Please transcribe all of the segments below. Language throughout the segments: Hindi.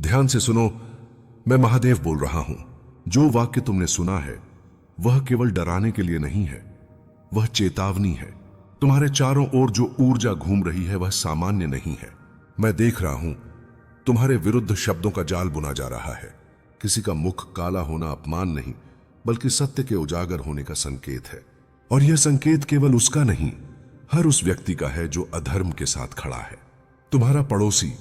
ध्यान से सुनो, मैं महादेव बोल रहा हूं। जो वाक्य तुमने सुना है वह केवल डराने के लिए नहीं है, वह चेतावनी है। तुम्हारे चारों ओर जो ऊर्जा घूम रही है वह सामान्य नहीं है। मैं देख रहा हूं तुम्हारे विरुद्ध शब्दों का जाल बुना जा रहा है। किसी का मुख काला होना अपमान नहीं, बल्कि सत्य के उजागर होने का संकेत है। और यह संकेत केवल उसका नहीं, हर उस व्यक्ति का है जो अधर्म के साथ खड़ा है। तुम्हारा पड़ोसी,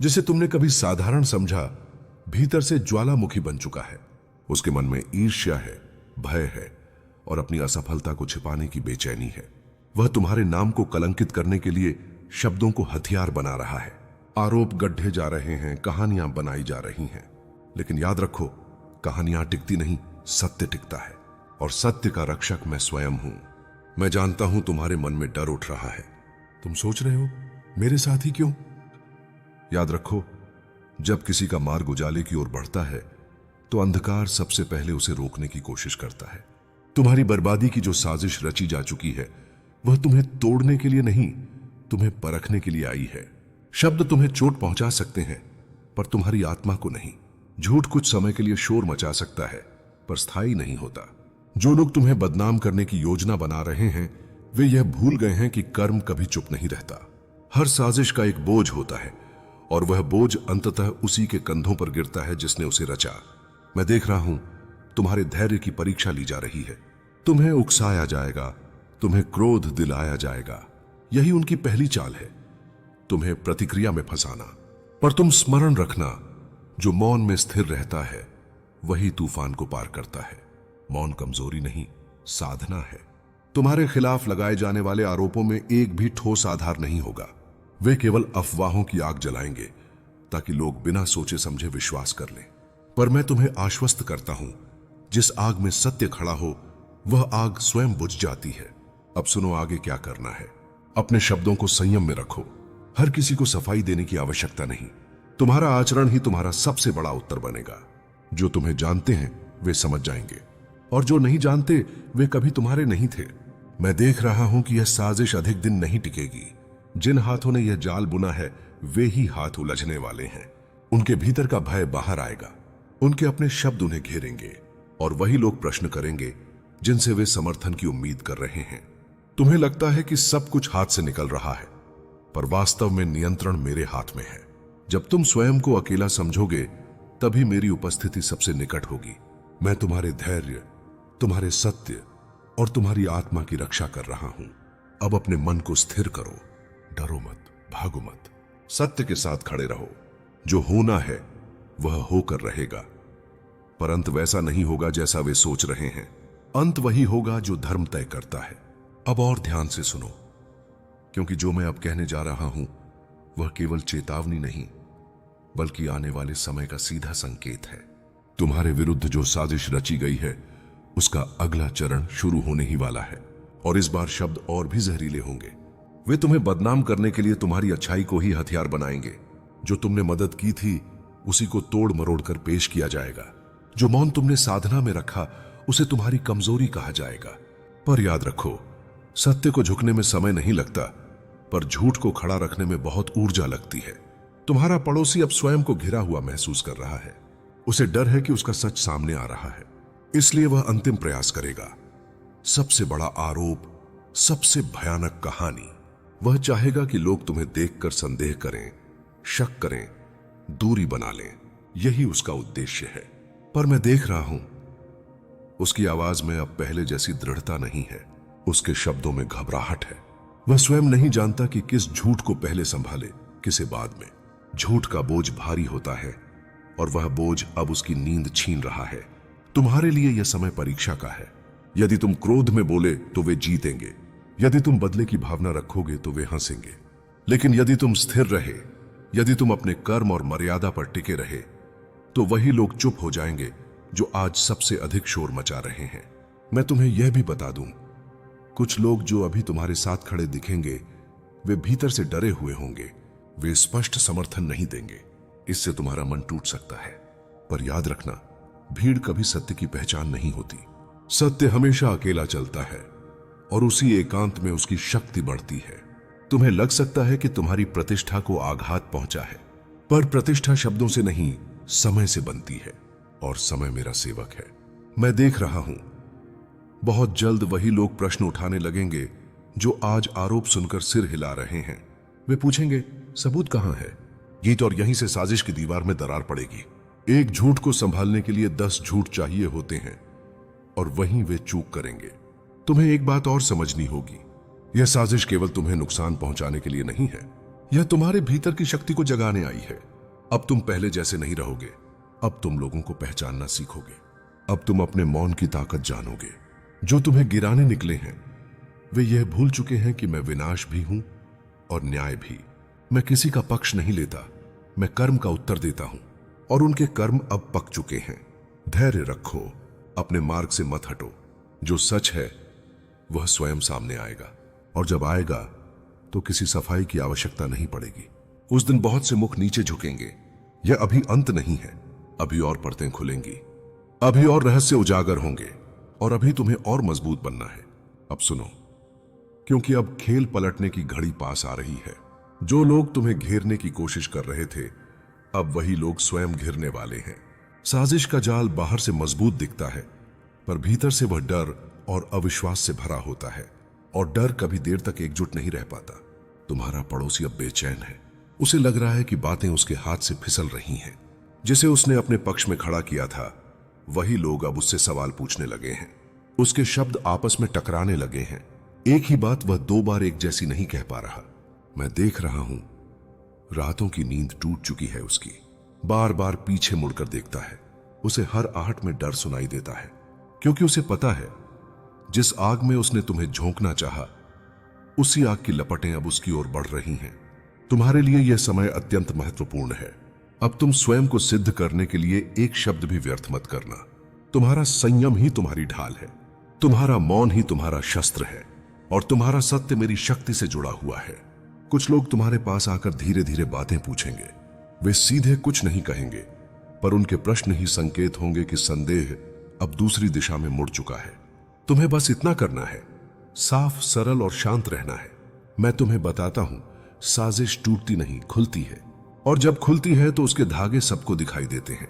जिसे तुमने कभी साधारण समझा, भीतर से ज्वालामुखी बन चुका है। उसके मन में ईर्ष्या है, भय है और अपनी असफलता को छिपाने की बेचैनी है। वह तुम्हारे नाम को कलंकित करने के लिए शब्दों को हथियार बना रहा है। आरोप गढ़े जा रहे हैं, कहानियां बनाई जा रही हैं। लेकिन याद रखो, कहानियां टिकती नहीं, सत्य टिकता है। और सत्य का रक्षक मैं स्वयं हूं। मैं जानता हूं तुम्हारे मन में डर उठ रहा है। तुम सोच रहे हो, मेरे साथ ही क्यों? याद रखो, जब किसी का मार्ग उजाले की ओर बढ़ता है तो अंधकार सबसे पहले उसे रोकने की कोशिश करता है। तुम्हारी बर्बादी की जो साजिश रची जा चुकी है वह तुम्हें तोड़ने के लिए नहीं, तुम्हें परखने के लिए आई है। शब्द तुम्हें चोट पहुंचा सकते हैं पर तुम्हारी आत्मा को नहीं। झूठ कुछ समय के लिए शोर मचा सकता है पर स्थायी नहीं होता। जो लोग तुम्हें बदनाम करने की योजना बना रहे हैं वे यह भूल गए हैं कि कर्म कभी चुप नहीं रहता। हर साजिश का एक बोझ होता है और वह बोझ अंततः उसी के कंधों पर गिरता है जिसने उसे रचा। मैं देख रहा हूं तुम्हारे धैर्य की परीक्षा ली जा रही है। तुम्हें उकसाया जाएगा, तुम्हें क्रोध दिलाया जाएगा। यही उनकी पहली चाल है, तुम्हें प्रतिक्रिया में फंसाना। पर तुम स्मरण रखना, जो मौन में स्थिर रहता है वही तूफान को पार करता है। मौन कमजोरी नहीं, साधना है। तुम्हारे खिलाफ लगाए जाने वाले आरोपों में एक भी ठोस आधार नहीं होगा। वे केवल अफवाहों की आग जलाएंगे ताकि लोग बिना सोचे समझे विश्वास कर लें। पर मैं तुम्हें आश्वस्त करता हूं, जिस आग में सत्य खड़ा हो वह आग स्वयं बुझ जाती है। अब सुनो आगे क्या करना है। अपने शब्दों को संयम में रखो। हर किसी को सफाई देने की आवश्यकता नहीं। तुम्हारा आचरण ही तुम्हारा सबसे बड़ा उत्तर बनेगा। जो तुम्हें जानते हैं वे समझ जाएंगे और जो नहीं जानते वे कभी तुम्हारे नहीं थे। मैं देख रहा हूं कि यह साजिश अधिक दिन नहीं टिकेगी। जिन हाथों ने यह जाल बुना है वे ही हाथ उलझने वाले हैं। उनके भीतर का भय बाहर आएगा, उनके अपने शब्द उन्हें घेरेंगे और वही लोग प्रश्न करेंगे जिनसे वे समर्थन की उम्मीद कर रहे हैं। तुम्हें लगता है कि सब कुछ हाथ से निकल रहा है, पर वास्तव में नियंत्रण मेरे हाथ में है। जब तुम स्वयं को अकेला समझोगे तभी मेरी उपस्थिति सबसे निकट होगी। मैं तुम्हारे धैर्य, तुम्हारे सत्य और तुम्हारी आत्मा की रक्षा कर रहा हूं। अब अपने मन को स्थिर करो, डरो मत, भागो मत, सत्य के साथ खड़े रहो। जो होना है वह होकर रहेगा, पर अंत वैसा नहीं होगा जैसा वे सोच रहे हैं। अंत वही होगा जो धर्म तय करता है। अब और ध्यान से सुनो, क्योंकि जो मैं अब कहने जा रहा हूं वह केवल चेतावनी नहीं, बल्कि आने वाले समय का सीधा संकेत है। तुम्हारे विरुद्ध जो साजिश रची गई है उसका अगला चरण शुरू होने ही वाला है। और इस बार शब्द और भी जहरीले होंगे। वे तुम्हें बदनाम करने के लिए तुम्हारी अच्छाई को ही हथियार बनाएंगे। जो तुमने मदद की थी उसी को तोड़ मरोड़ कर पेश किया जाएगा। जो मौन तुमने साधना में रखा उसे तुम्हारी कमजोरी कहा जाएगा। पर याद रखो, सत्य को झुकने में समय नहीं लगता, पर झूठ को खड़ा रखने में बहुत ऊर्जा लगती है। तुम्हारा पड़ोसी अब स्वयं को घिरा हुआ महसूस कर रहा है। उसे डर है कि उसका सच सामने आ रहा है, इसलिए वह अंतिम प्रयास करेगा। सबसे बड़ा आरोप, सबसे भयानक कहानी। वह चाहेगा कि लोग तुम्हें देखकर संदेह करें, शक करें, दूरी बना लें। यही उसका उद्देश्य है। पर मैं देख रहा हूं उसकी आवाज में अब पहले जैसी दृढ़ता नहीं है। उसके शब्दों में घबराहट है। वह स्वयं नहीं जानता कि किस झूठ को पहले संभाले, किसे बाद में। झूठ का बोझ भारी होता है और वह बोझ अब उसकी नींद छीन रहा है। तुम्हारे लिए यह समय परीक्षा का है। यदि तुम क्रोध में बोले तो वे जीतेंगे, यदि तुम बदले की भावना रखोगे तो वे हंसेंगे। लेकिन यदि तुम स्थिर रहे, यदि तुम अपने कर्म और मर्यादा पर टिके रहे, तो वही लोग चुप हो जाएंगे जो आज सबसे अधिक शोर मचा रहे हैं। मैं तुम्हें यह भी बता दूं, कुछ लोग जो अभी तुम्हारे साथ खड़े दिखेंगे वे भीतर से डरे हुए होंगे। वे स्पष्ट समर्थन नहीं देंगे। इससे तुम्हारा मन टूट सकता है। पर याद रखना, भीड़ कभी सत्य की पहचान नहीं होती। सत्य हमेशा अकेला चलता है और उसी एकांत में उसकी शक्ति बढ़ती है। तुम्हें लग सकता है कि तुम्हारी प्रतिष्ठा को आघात पहुंचा है, पर प्रतिष्ठा शब्दों से नहीं, समय से बनती है, और समय मेरा सेवक है। मैं देख रहा हूं बहुत जल्द वही लोग प्रश्न उठाने लगेंगे जो आज आरोप सुनकर सिर हिला रहे हैं। वे पूछेंगे, सबूत कहां है? गीत और यहीं से साजिश की दीवार में दरार पड़ेगी। एक झूठ को संभालने के लिए 10 झूठ चाहिए होते हैं, और वहीं वे चूक करेंगे। तुम्हें एक बात और समझनी होगी, यह साजिश केवल तुम्हें नुकसान पहुंचाने के लिए नहीं है, यह तुम्हारे भीतर की शक्ति को जगाने आई है। अब तुम पहले जैसे नहीं रहोगे, अब तुम लोगों को पहचानना सीखोगे। अब तुम अपने मौन की ताकत जानोगे। जो तुम्हें गिराने निकले हैं वे यह भूल चुके हैं कि मैं विनाश भी हूं और न्याय भी। मैं किसी का पक्ष नहीं लेता, मैं कर्म का उत्तर देता हूं, और उनके कर्म अब पक चुके हैं। धैर्य रखो, अपने मार्ग से मत हटो। जो सच है वह स्वयं सामने आएगा, और जब आएगा तो किसी सफाई की आवश्यकता नहीं पड़ेगी। उस दिन बहुत से मुख नीचे झुकेंगे। यह अभी अंत नहीं है, अभी और परतें खुलेंगी, अभी और रहस्य उजागर होंगे, और अभी तुम्हें और मजबूत बनना है। अब सुनो, क्योंकि अब खेल पलटने की घड़ी पास आ रही है। जो लोग तुम्हें घेरने की कोशिश कर रहे थे, अब वही लोग स्वयं घिरने वाले हैं। साजिश का जाल बाहर से मजबूत दिखता है, पर भीतर से वह डर और अविश्वास से भरा होता है, और डर कभी देर तक एकजुट नहीं रह पाता। तुम्हारा पड़ोसी अब बेचैन है। उसे लग रहा है कि बातें उसके हाथ से फिसल रही हैं। जिसे उसने अपने पक्ष में खड़ा किया था, वही लोग अब उससे सवाल पूछने लगे हैं। उसके शब्द आपस में टकराने लगे हैं। एक ही बात वह 2 बार एक जैसी नहीं कह पा रहा। मैं देख रहा हूं, रातों की नींद टूट चुकी है उसकी। बार बार पीछे मुड़कर देखता है। उसे हर आहट में डर सुनाई देता है, क्योंकि उसे पता है जिस आग में उसने तुम्हें झोंकना चाहा, उसी आग की लपटें अब उसकी ओर बढ़ रही हैं। तुम्हारे लिए यह समय अत्यंत महत्वपूर्ण है। अब तुम स्वयं को सिद्ध करने के लिए एक शब्द भी व्यर्थ मत करना। तुम्हारा संयम ही तुम्हारी ढाल है, तुम्हारा मौन ही तुम्हारा शस्त्र है, और तुम्हारा सत्य मेरी शक्ति से जुड़ा हुआ है। कुछ लोग तुम्हारे पास आकर धीरे धीरे बातें पूछेंगे। वे सीधे कुछ नहीं कहेंगे, पर उनके प्रश्न ही संकेत होंगे कि संदेह अब दूसरी दिशा में मुड़ चुका है। तुम्हें बस इतना करना है, साफ, सरल और शांत रहना है। मैं तुम्हें बताता हूं, साजिश टूटती नहीं, खुलती है, और जब खुलती है तो उसके धागे सबको दिखाई देते हैं।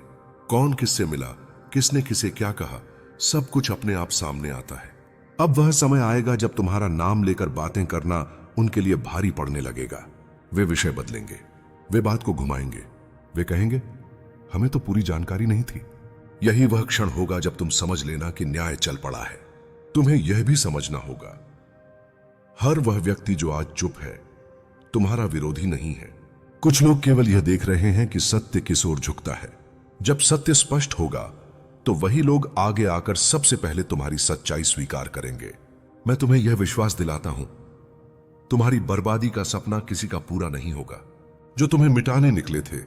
कौन किससे मिला, किसने किसे क्या कहा, सब कुछ अपने आप सामने आता है। अब वह समय आएगा जब तुम्हारा नाम लेकर बातें करना उनके लिए भारी पड़ने लगेगा। वे विषय बदलेंगे, वे बात को घुमाएंगे। वे कहेंगे, हमें तो पूरी जानकारी नहीं थी। यही वह क्षण होगा जब तुम समझ लेना कि न्याय चल पड़ा है। तुम्हें यह भी समझना होगा, हर वह व्यक्ति जो आज चुप है तुम्हारा विरोधी नहीं है। कुछ लोग केवल यह देख रहे हैं कि सत्य किस ओर झुकता है। जब सत्य स्पष्ट होगा तो वही लोग आगे आकर सबसे पहले तुम्हारी सच्चाई स्वीकार करेंगे। मैं तुम्हें यह विश्वास दिलाता हूं, तुम्हारी बर्बादी का सपना किसी का पूरा नहीं होगा। जो तुम्हें मिटाने निकले थे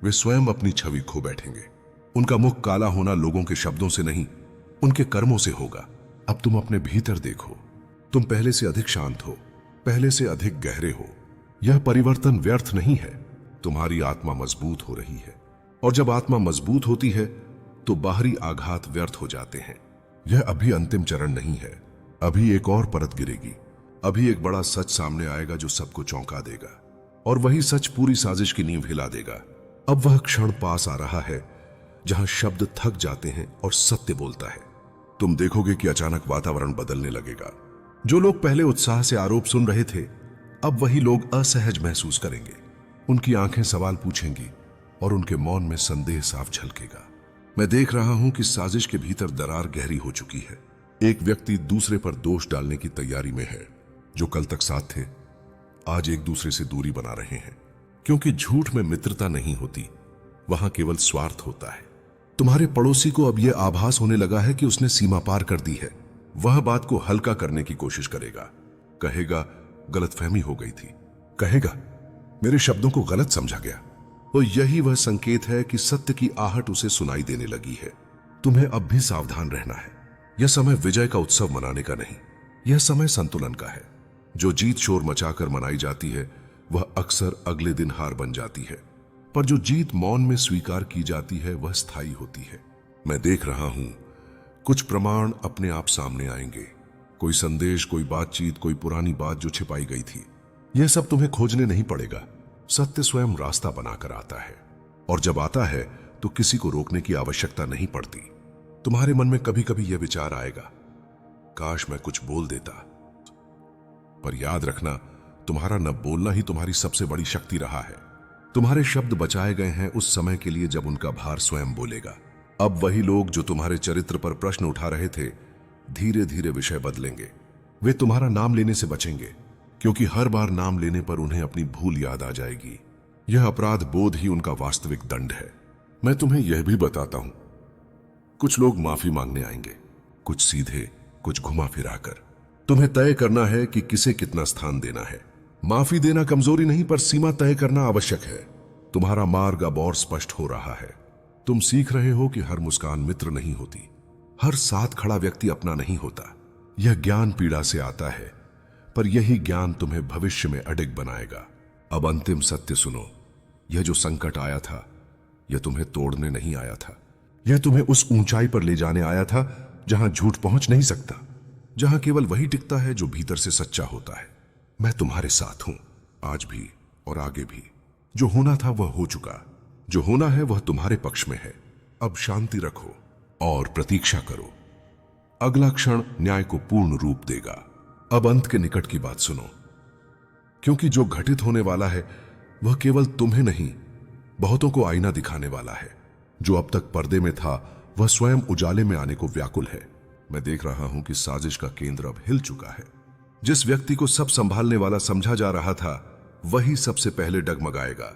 वे स्वयं अपनी छवि खो बैठेंगे। उनका मुख काला होना लोगों के शब्दों से नहीं, उनके कर्मों से होगा। अब तुम अपने भीतर देखो, तुम पहले से अधिक शांत हो, पहले से अधिक गहरे हो। यह परिवर्तन व्यर्थ नहीं है, तुम्हारी आत्मा मजबूत हो रही है, और जब आत्मा मजबूत होती है तो बाहरी आघात व्यर्थ हो जाते हैं। यह अभी अंतिम चरण नहीं है, अभी एक और परत गिरेगी। अभी एक बड़ा सच सामने आएगा जो सबको चौंका देगा, और वही सच पूरी साजिश की नींव हिला देगा। अब वह क्षण पास आ रहा है जहां शब्द थक जाते हैं और सत्य बोलता है। तुम देखोगे कि अचानक वातावरण बदलने लगेगा। जो लोग पहले उत्साह से आरोप सुन रहे थे, अब वही लोग असहज महसूस करेंगे। उनकी आंखें सवाल पूछेंगी और उनके मौन में संदेह साफ झलकेगा। मैं देख रहा हूं कि साजिश के भीतर दरार गहरी हो चुकी है। एक व्यक्ति दूसरे पर दोष डालने की तैयारी में है। जो कल तक साथ थे आज एक दूसरे से दूरी बना रहे हैं, क्योंकि झूठ में मित्रता नहीं होती, वहां केवल स्वार्थ होता है। तुम्हारे पड़ोसी को अब यह आभास होने लगा है कि उसने सीमा पार कर दी है। वह बात को हल्का करने की कोशिश करेगा, कहेगा गलतफहमी हो गई थी, कहेगा मेरे शब्दों को गलत समझा गया। और यही वह संकेत है कि सत्य की आहट उसे सुनाई देने लगी है। तुम्हें अब भी सावधान रहना है। यह समय विजय का उत्सव मनाने का नहीं, यह समय संतुलन का है। जो जीत शोर मचाकर मनाई जाती है वह अक्सर अगले दिन हार बन जाती है, पर जो जीत मौन में स्वीकार की जाती है वह स्थायी होती है। मैं देख रहा हूं, कुछ प्रमाण अपने आप सामने आएंगे। कोई संदेश, कोई बातचीत, कोई पुरानी बात जो छिपाई गई थी। यह सब तुम्हें खोजने नहीं पड़ेगा। सत्य स्वयं रास्ता बनाकर आता है, और जब आता है तो किसी को रोकने की आवश्यकता नहीं पड़ती। तुम्हारे मन में कभी कभी यह विचार आएगा, काश मैं कुछ बोल देता, पर याद रखना, तुम्हारा न बोलना ही तुम्हारी सबसे बड़ी शक्ति रहा है। तुम्हारे शब्द बचाए गए हैं उस समय के लिए जब उनका भार स्वयं बोलेगा। अब वही लोग जो तुम्हारे चरित्र पर प्रश्न उठा रहे थे, धीरे धीरे विषय बदलेंगे। वे तुम्हारा नाम लेने से बचेंगे, क्योंकि हर बार नाम लेने पर उन्हें अपनी भूल याद आ जाएगी। यह अपराध बोध ही उनका वास्तविक दंड है। मैं तुम्हें यह भी बताता हूं, कुछ लोग माफी मांगने आएंगे, कुछ सीधे, कुछ घुमा फिराकर। तुम्हें तय करना है कि किसे कितना स्थान देना है। माफी देना कमजोरी नहीं, पर सीमा तय करना आवश्यक है। तुम्हारा मार्ग अब और स्पष्ट हो रहा है। तुम सीख रहे हो कि हर मुस्कान मित्र नहीं होती, हर साथ खड़ा व्यक्ति अपना नहीं होता। यह ज्ञान पीड़ा से आता है, पर यही ज्ञान तुम्हें भविष्य में अडिग बनाएगा। अब अंतिम सत्य सुनो, यह जो संकट आया था, यह तुम्हें तोड़ने नहीं आया था। यह तुम्हें उस ऊंचाई पर ले जाने आया था जहां झूठ पहुंच नहीं सकता, जहां केवल वही टिकता है जो भीतर से सच्चा होता है। मैं तुम्हारे साथ हूं, आज भी और आगे भी। जो होना था वह हो चुका, जो होना है वह तुम्हारे पक्ष में है। अब शांति रखो और प्रतीक्षा करो। अगला क्षण न्याय को पूर्ण रूप देगा। अब अंत के निकट की बात सुनो, क्योंकि जो घटित होने वाला है वह केवल तुम्हें नहीं, बहुतों को आईना दिखाने वाला है। जो अब तक पर्दे में था वह स्वयं उजाले में आने को व्याकुल है। मैं देख रहा हूं कि साजिश का केंद्र अब हिल चुका है। जिस व्यक्ति को सब संभालने वाला समझा जा रहा था, वही सबसे पहले डगमगाएगा।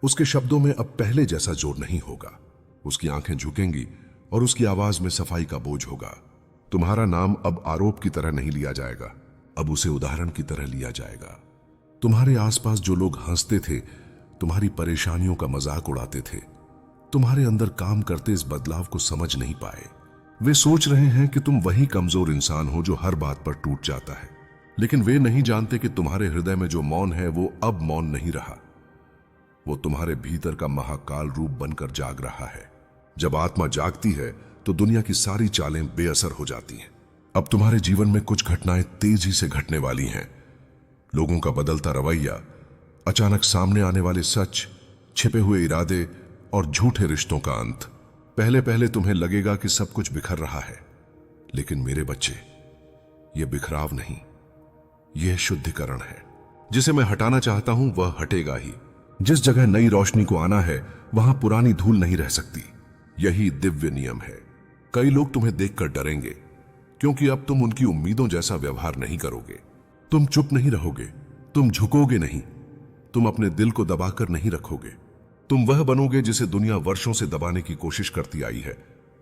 उसके शब्दों में अब पहले जैसा जोर नहीं होगा। उसकी आंखें झुकेंगी और उसकी आवाज में सफाई का बोझ होगा। तुम्हारा नाम अब आरोप की तरह नहीं लिया जाएगा, अब उसे उदाहरण की तरह लिया जाएगा। तुम्हारे आसपास जो लोग हंसते थे, तुम्हारी परेशानियों का मजाक उड़ाते थे, तुम्हारे अंदर काम करते इस बदलाव को समझ नहीं पाए। वे सोच रहे हैं कि तुम वही कमजोर इंसान हो जो हर बात पर टूट जाता है, लेकिन वे नहीं जानते कि तुम्हारे हृदय में जो मौन है वो अब मौन नहीं रहा, वो तुम्हारे भीतर का महाकाल रूप बनकर जाग रहा है। जब आत्मा जागती है तो दुनिया की सारी चालें बेअसर हो जाती हैं। अब तुम्हारे जीवन में कुछ घटनाएं तेजी से घटने वाली हैं। लोगों का बदलता रवैया, अचानक सामने आने वाले सच, छिपे हुए इरादे और झूठे रिश्तों का अंत। पहले पहले तुम्हें लगेगा कि सब कुछ बिखर रहा है, लेकिन मेरे बच्चे, यह बिखराव नहीं, यह शुद्धिकरण है। जिसे मैं हटाना चाहता हूं वह हटेगा ही। जिस जगह नई रोशनी को आना है वहां पुरानी धूल नहीं रह सकती। यही दिव्य नियम है। कई लोग तुम्हें देखकर डरेंगे, क्योंकि अब तुम उनकी उम्मीदों जैसा व्यवहार नहीं करोगे। तुम चुप नहीं रहोगे, तुम झुकोगे नहीं, तुम अपने दिल को दबाकर नहीं रखोगे। तुम वह बनोगे जिसे दुनिया वर्षों से दबाने की कोशिश करती आई है,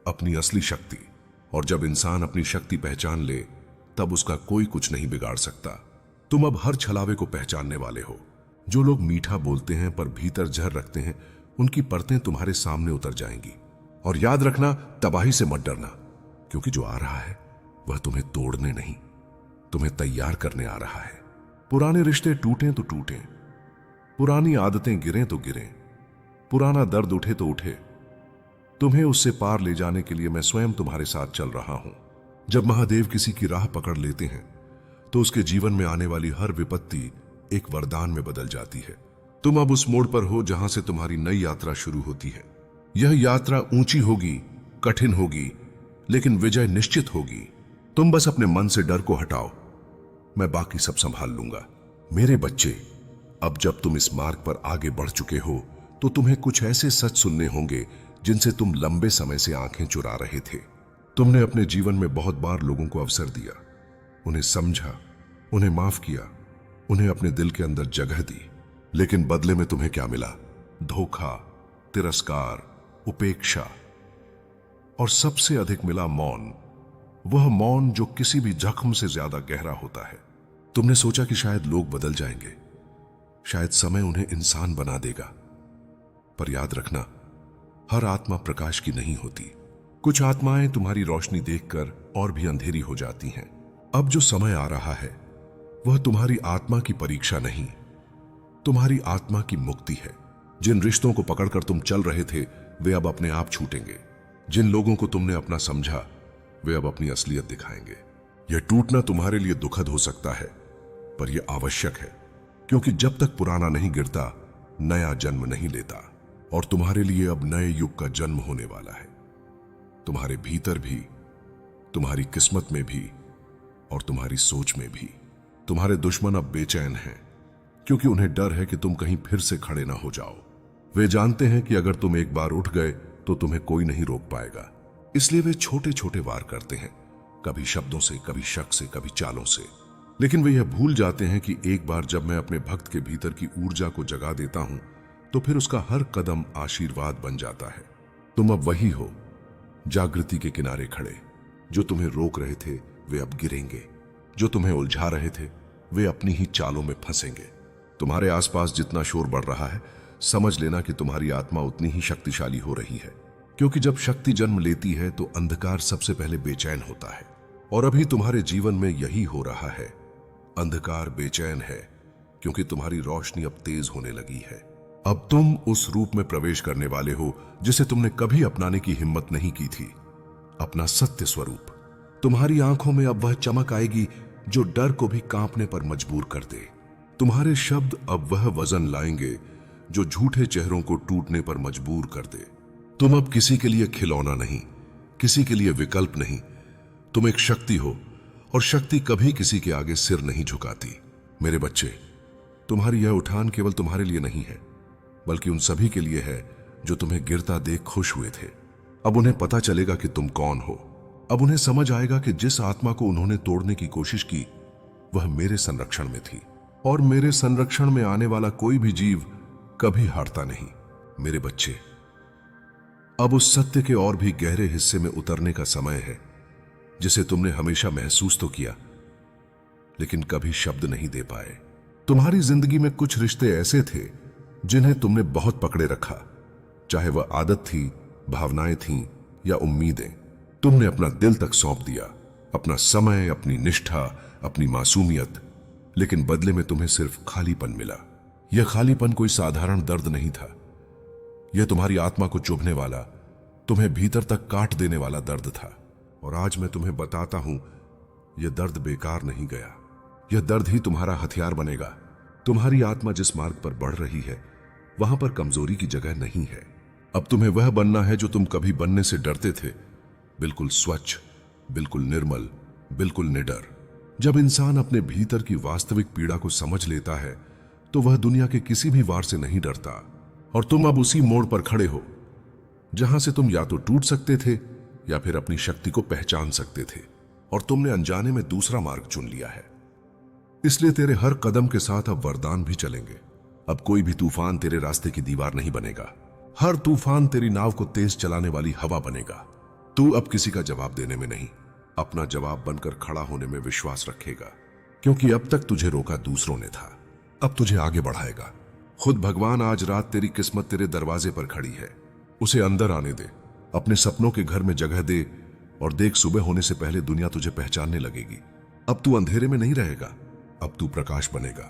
अपनी असली शक्ति। और जब इंसान अपनी शक्ति पहचान ले, तब उसका कोई कुछ नहीं बिगाड़ सकता। तुम अब हर छलावे को पहचानने वाले हो। जो लोग मीठा बोलते हैं पर भीतर जहर रखते हैं, उनकी परतें तुम्हारे सामने उतर जाएंगी। और याद रखना, तबाही से मत डरना, क्योंकि जो आ रहा है वह तुम्हें तोड़ने नहीं, तुम्हें तैयार करने आ रहा है। पुराने रिश्ते टूटें तो टूटें, पुरानी आदतें गिरें तो गिरें, पुराना दर्द उठे तो उठे। तुम्हें उससे पार ले जाने के लिए मैं स्वयं तुम्हारे साथ चल रहा हूं। जब महादेव किसी की राह पकड़ लेते हैं तो उसके जीवन में आने वाली हर विपत्ति एक वरदान में बदल जाती है। तुम अब उस मोड़ पर हो जहां से तुम्हारी नई यात्रा शुरू होती है। यह यात्रा ऊंची होगी, कठिन होगी, लेकिन विजय निश्चित होगी। तुम बस अपने मन से डर को हटाओ, मैं बाकी सब संभाल लूंगा। मेरे बच्चे, अब जब तुम इस मार्ग पर आगे बढ़ चुके हो तो तुम्हें कुछ ऐसे सच सुनने होंगे जिनसे तुम लंबे समय से आंखें चुरा रहे थे। तुमने अपने जीवन में बहुत बार लोगों को अवसर दिया, उन्हें समझा, उन्हें माफ किया, उन्हें अपने दिल के अंदर जगह दी, लेकिन बदले में तुम्हें क्या मिला? धोखा, तिरस्कार, उपेक्षा, और सबसे अधिक मिला मौन। वह मौन जो किसी भी जख्म से ज्यादा गहरा होता है। तुमने सोचा कि शायद लोग बदल जाएंगे, शायद समय उन्हें इंसान बना देगा, पर याद रखना, हर आत्मा प्रकाश की नहीं होती। कुछ आत्माएं तुम्हारी रोशनी देखकर और भी अंधेरी हो जाती हैं। अब जो समय आ रहा है वह तुम्हारी आत्मा की परीक्षा नहीं, तुम्हारी आत्मा की मुक्ति है। जिन रिश्तों को पकड़कर तुम चल रहे थे वे अब अपने आप छूटेंगे। जिन लोगों को तुमने अपना समझा वे अब अपनी असलियत दिखाएंगे। यह टूटना तुम्हारे लिए दुखद हो सकता है, पर यह आवश्यक है, क्योंकि जब तक पुराना नहीं गिरता नया जन्म नहीं लेता और तुम्हारे लिए अब नए युग का जन्म होने वाला है। तुम्हारे भीतर भी, तुम्हारी किस्मत में भी और तुम्हारी सोच में भी। तुम्हारे दुश्मन अब बेचैन हैं क्योंकि उन्हें डर है कि तुम कहीं फिर से खड़े ना हो जाओ। वे जानते हैं कि अगर तुम एक बार उठ गए तो तुम्हें कोई नहीं रोक पाएगा। इसलिए वे छोटे छोटे वार करते हैं, कभी शब्दों से, कभी शक से, कभी चालों से। लेकिन वे यह भूल जाते हैं कि एक बार जब मैं अपने भक्त के भीतर की ऊर्जा को जगा देता हूं तो फिर उसका हर कदम आशीर्वाद बन जाता है। तुम अब वही हो, जागृति के किनारे खड़े। जो तुम्हें रोक रहे थे वे अब गिरेंगे, जो तुम्हें उलझा रहे थे वे अपनी ही चालों में फंसेंगे। तुम्हारे आसपास जितना शोर बढ़ रहा है, समझ लेना कि तुम्हारी आत्मा उतनी ही शक्तिशाली हो रही है, क्योंकि जब शक्ति जन्म लेती है तो अंधकार सबसे पहले बेचैन होता है। और अभी तुम्हारे जीवन में यही हो रहा है। अंधकार बेचैन है क्योंकि तुम्हारी रोशनी अब तेज होने लगी है। अब तुम उस रूप में प्रवेश करने वाले हो जिसे तुमने कभी अपनाने की हिम्मत नहीं की थी, अपना सत्य स्वरूप। तुम्हारी आंखों में अब वह चमक आएगी जो डर को भी कांपने पर मजबूर कर दे। तुम्हारे शब्द अब वह वजन लाएंगे जो झूठे चेहरों को टूटने पर मजबूर कर दे। तुम अब किसी के लिए खिलौना नहीं, किसी के लिए विकल्प नहीं। तुम एक शक्ति हो और शक्ति कभी किसी के आगे सिर नहीं झुकाती। मेरे बच्चे, तुम्हारी यह उठान केवल तुम्हारे लिए नहीं है, बल्कि उन सभी के लिए है जो तुम्हें गिरता देख खुश हुए थे। अब उन्हें पता चलेगा कि तुम कौन हो। अब उन्हें समझ आएगा कि जिस आत्मा को उन्होंने तोड़ने की कोशिश की वह मेरे संरक्षण में थी, और मेरे संरक्षण में आने वाला कोई भी जीव कभी हारता नहीं। मेरे बच्चे, अब उस सत्य के और भी गहरे हिस्से में उतरने का समय है जिसे तुमने हमेशा महसूस तो किया लेकिन कभी शब्द नहीं दे पाए। तुम्हारी जिंदगी में कुछ रिश्ते ऐसे थे जिन्हें तुमने बहुत पकड़े रखा, चाहे वह आदत थी, भावनाएं थीं या उम्मीदें। तुमने अपना दिल तक सौंप दिया, अपना समय, अपनी निष्ठा, अपनी मासूमियत, लेकिन बदले में तुम्हें सिर्फ खालीपन मिला। यह खालीपन कोई साधारण दर्द नहीं था, यह तुम्हारी आत्मा को चुभने वाला, तुम्हें भीतर तक काट देने वाला दर्द था। और आज मैं तुम्हें बताता हूं, यह दर्द बेकार नहीं गया, यह दर्द ही तुम्हारा हथियार बनेगा। तुम्हारी आत्मा जिस मार्ग पर बढ़ रही है वहां पर कमजोरी की जगह नहीं है। अब तुम्हें वह बनना है जो तुम कभी बनने से डरते थे, बिल्कुल स्वच्छ, बिल्कुल निर्मल, बिल्कुल निडर। जब इंसान अपने भीतर की वास्तविक पीड़ा को समझ लेता है तो वह दुनिया के किसी भी वार से नहीं डरता। और तुम अब उसी मोड़ पर खड़े हो जहां से तुम या तो टूट सकते थे या फिर अपनी शक्ति को पहचान सकते थे, और तुमने अनजाने में दूसरा मार्ग चुन लिया है। इसलिए तेरे हर कदम के साथ अब वरदान भी चलेंगे। अब कोई भी तूफान तेरे रास्ते की दीवार नहीं बनेगा, हर तूफान तेरी नाव को तेज चलाने वाली हवा बनेगा। तू अब किसी का जवाब देने में नहीं, अपना जवाब बनकर खड़ा होने में विश्वास रखेगा, क्योंकि अब तक तुझे रोका दूसरों ने था, अब तुझे आगे बढ़ाएगा खुद भगवान। आज रात तेरी किस्मत तेरे दरवाजे पर खड़ी है, उसे अंदर आने दे, अपने सपनों के घर में जगह दे, और देख, सुबह होने से पहले दुनिया तुझे पहचानने लगेगी। अब तू अंधेरे में नहीं रहेगा, अब तू प्रकाश बनेगा।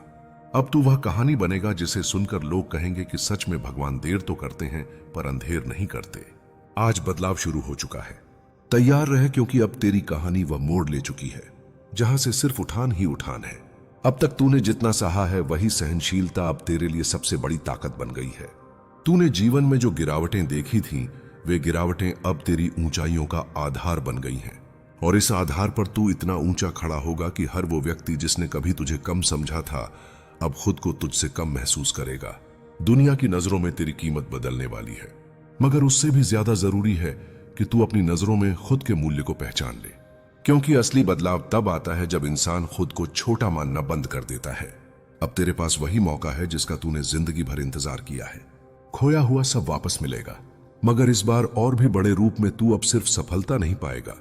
अब तू वह कहानी बनेगा जिसे सुनकर लोग कहेंगे कि सच में भगवान देर तो करते हैं पर अंधेर नहीं करते। आज बदलाव शुरू हो चुका है, तैयार रहे, क्योंकि अब तेरी कहानी वह मोड़ ले चुकी है जहां से सिर्फ उठान ही उठान है। अब तक तूने जितना सहा है वही सहनशीलता अब तेरे लिए सबसे बड़ी ताकत बन गई है। तूने जीवन में जो गिरावटें देखी थीं, वे गिरावटें अब तेरी ऊंचाइयों का आधार बन गई हैं, और इस आधार पर तू इतना ऊंचा खड़ा होगा कि हर वो व्यक्ति जिसने कभी तुझे कम समझा था अब खुद को तुझसे कम महसूस करेगा। दुनिया की नजरों में तेरी कीमत बदलने वाली है, मगर उससे भी ज्यादा जरूरी है कि तू अपनी नजरों में खुद के मूल्य को पहचान ले, क्योंकि असली बदलाव तब आता है जब इंसान खुद को छोटा मानना बंद कर देता है। अब तेरे पास वही मौका है जिसका तूने जिंदगी भर इंतजार किया है। खोया हुआ सब वापस मिलेगा, मगर इस बार और भी बड़े रूप में। तू अब सिर्फ सफलता नहीं पाएगा,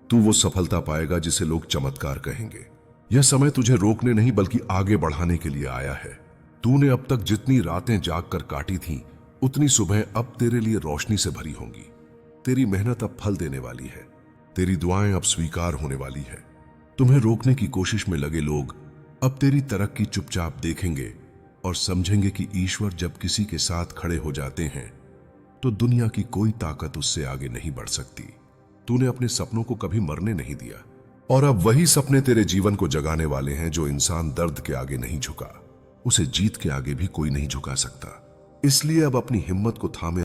तू वो सफलता पाएगा जिसे लोग चमत्कार कहेंगे। यह समय तुझे रोकने नहीं बल्कि आगे बढ़ाने के लिए आया है। तूने अब तक जितनी रातें जाग कर काटी थीं, उतनी सुबह अब तेरे लिए रोशनी से भरी होंगी। तेरी मेहनत अब फल देने वाली है, तेरी दुआएं अब स्वीकार होने वाली है। तुम्हें रोकने की कोशिश में लगे लोग अब तेरी तरक्की चुपचाप देखेंगे और समझेंगे कि ईश्वर जब किसी के साथ खड़े हो जाते हैं तो दुनिया की कोई ताकत उससे आगे नहीं बढ़ सकती। तूने अपने सपनों को कभी मरने नहीं दिया, और अब वही सपने तेरे जीवन को जगाने वाले हैं। जो इंसान दर्द के आगे नहीं झुका, उसे जीत के आगे भी कोई नहीं झुका सकता। इसलिए अब अपनी हिम्मत को थामे